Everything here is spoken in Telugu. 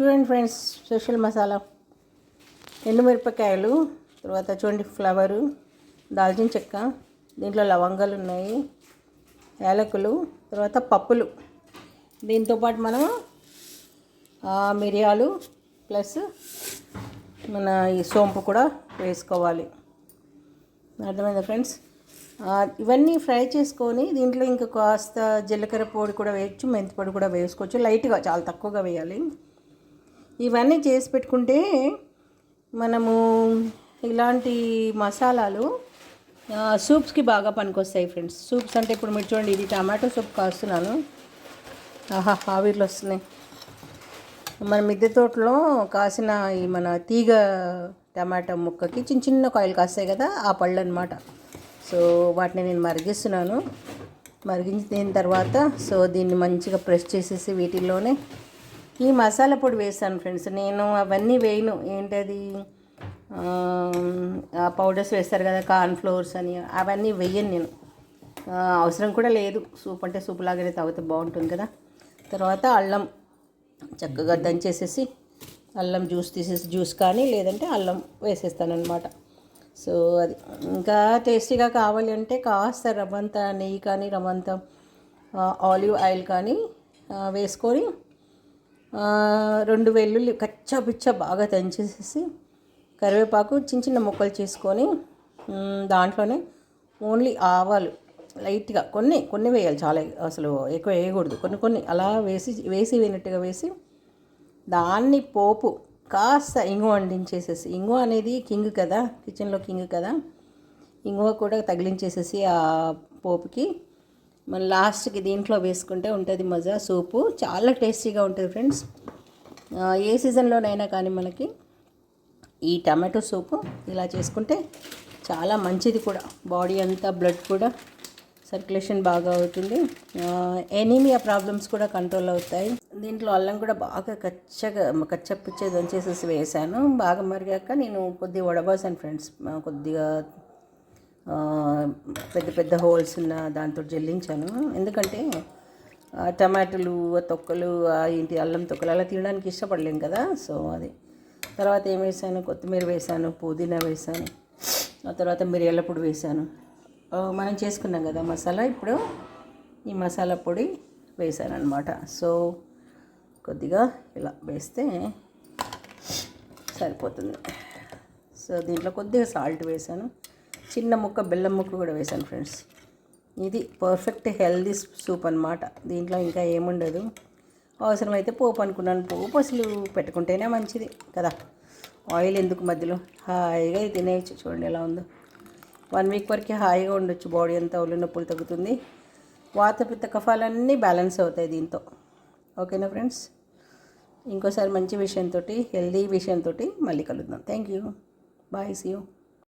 చూడండి ఫ్రెండ్స్, స్పెషల్ మసాలా ఎండుమిరపకాయలు, తర్వాత చూడండి ఫ్లవరు, దాల్చిన చెక్క, దీంట్లో లవంగాలు ఉన్నాయి, యాలకులు, తర్వాత పప్పులు. దీంతోపాటు మనం మిరియాలు ప్లస్ మన ఈ సోంపు కూడా వేసుకోవాలి. అర్థమైందా ఫ్రెండ్స్? ఇవన్నీ ఫ్రై చేసుకొని దీంట్లో ఇంకా కాస్త జీలకర్ర పొడి కూడా వేయచ్చు, మెంతి పొడి కూడా వేసుకోవచ్చు. లైట్గా, చాలా తక్కువగా వేయాలి. ఇవన్నీ చేసి పెట్టుకుంటే మనము ఇలాంటి మసాలాలు సూప్స్కి బాగా పనికొస్తాయి ఫ్రెండ్స్. సూప్స్ అంటే ఇప్పుడు మీరు చూడండి, ఇది టమాటో సూప్ కాస్తున్నాను. ఆవిర్లు వస్తున్నాయి. మన మిద్దె తోటలో కాసిన ఈ మన తీగ టమాటా ముక్కకి చిన్న చిన్న కాయలు కాస్తాయి కదా, ఆ పళ్ళు అనమాట. సో వాటిని నేను మరిగిస్తున్నాను. మరిగించిన తర్వాత దీన్ని మంచిగా ప్రెస్ చేసేసి వీటిల్లోనే ఈ మసాలా పొడి వేస్తాను ఫ్రెండ్స్. నేను అవన్నీ వేయను. ఏంటది పౌడర్స్ వేస్తారు కదా, కార్న్ ఫ్లోర్స్ అని, అవన్నీ వేయను నేను. అవసరం కూడా లేదు. సూప్ అంటే సూప్ లాగానే తాగితే బాగుంటుంది కదా. తర్వాత అల్లం చక్కగా దంచేసేసి అల్లం జ్యూస్ తీసేసి, జ్యూస్ కానీ లేదంటే అల్లం వేసేస్తాను అనమాట. సో అది ఇంకా టేస్టీగా కావాలి అంటే కాస్త రవ్వంత నెయ్యి కానీ రవ్వంత ఆలివ్ ఆయిల్ కానీ వేసుకొని 2 వెల్లుల్లి కచ్చా పిచ్చా బాగా దంచేసేసి, కరివేపాకు చిన్న చిన్న ముక్కలు చేసుకొని దాంట్లోనే ఓన్లీ ఆవాలు లైట్గా కొన్ని వేయాలి, చాలా అసలు ఎక్కువ వేయకూడదు. కొన్ని అలా వేసి వేయనట్టుగా వేసి దాన్ని పోపు కాస్త ఇంగువ వండించేసేసి, ఇంగువ అనేది కింగ్ కదా, కిచెన్లో కింగ్ కదా, ఇంగువ కూడా తగిలించేసేసి ఆ పోపుకి మన లాస్ట్కి దీంట్లో వేసుకుంటే ఉంటుంది మజా. సూపు చాలా టేస్టీగా ఉంటుంది ఫ్రెండ్స్. ఏ సీజన్లోనైనా కానీ మనకి ఈ టమాటో సూపు ఇలా చేసుకుంటే చాలా మంచిది కూడా. బాడీ అంతా బ్లడ్ కూడా సర్క్యులేషన్ బాగా అవుతుంది. ఎనీమియా ప్రాబ్లమ్స్ కూడా కంట్రోల్ అవుతాయి. దీంట్లో అల్లం కూడా బాగా కచ్చపిచ్చే దంచేసేసి వేసాను. బాగా మరిగాక నేను కొద్దిగా వడబాసాను ఫ్రెండ్స్. కొద్దిగా పెద్ద పెద్ద హోల్స్ ఉన్న దాంతో జల్లించాను. ఎందుకంటే టమాటాలు తొక్కలు ఏంటి అల్లం తొక్కలు అలా తినడానికి ఇష్టపడలేము కదా. సో అది తర్వాత ఏం వేసాను, కొత్తిమీర వేసాను, పుదీనా వేసాను, ఆ తర్వాత మిరియాల పొడి వేసాను. మనం చేసుకున్నాం కదా మసాలా, ఇప్పుడు ఈ మసాలా పొడి వేసాను అనమాట. సో కొద్దిగా ఇలా వేస్తే సరిపోతుంది. సో దీంట్లో కొద్దిగా సాల్ట్ వేసాను, చిన్న ముక్క బెల్లం ముక్క కూడా వేసాను ఫ్రెండ్స్. ఇది పర్ఫెక్ట్ హెల్దీ సూప్ అనమాట. దీంట్లో ఇంకా ఏముండదు. అవసరమైతే పోపు అనుకున్నాను. పోపు అసలు పెట్టుకుంటేనే మంచిది కదా, ఆయిల్ ఎందుకు మధ్యలో. హాయిగా తినేయచ్చు. చూడండి ఎలా ఉందో. 1 వీక్ వరకు హాయిగా ఉండొచ్చు. బాడీ అంతా ఒళ్ళు నొప్పులు తగ్గుతుంది. వాత పిత్త కఫాలన్నీ బ్యాలెన్స్ అవుతాయి దీంతో. ఓకేనా ఫ్రెండ్స్? ఇంకోసారి మంచి విషయంతో, హెల్దీ విషయంతో మళ్ళీ కలుద్దాం. Thank you. Bye. See you.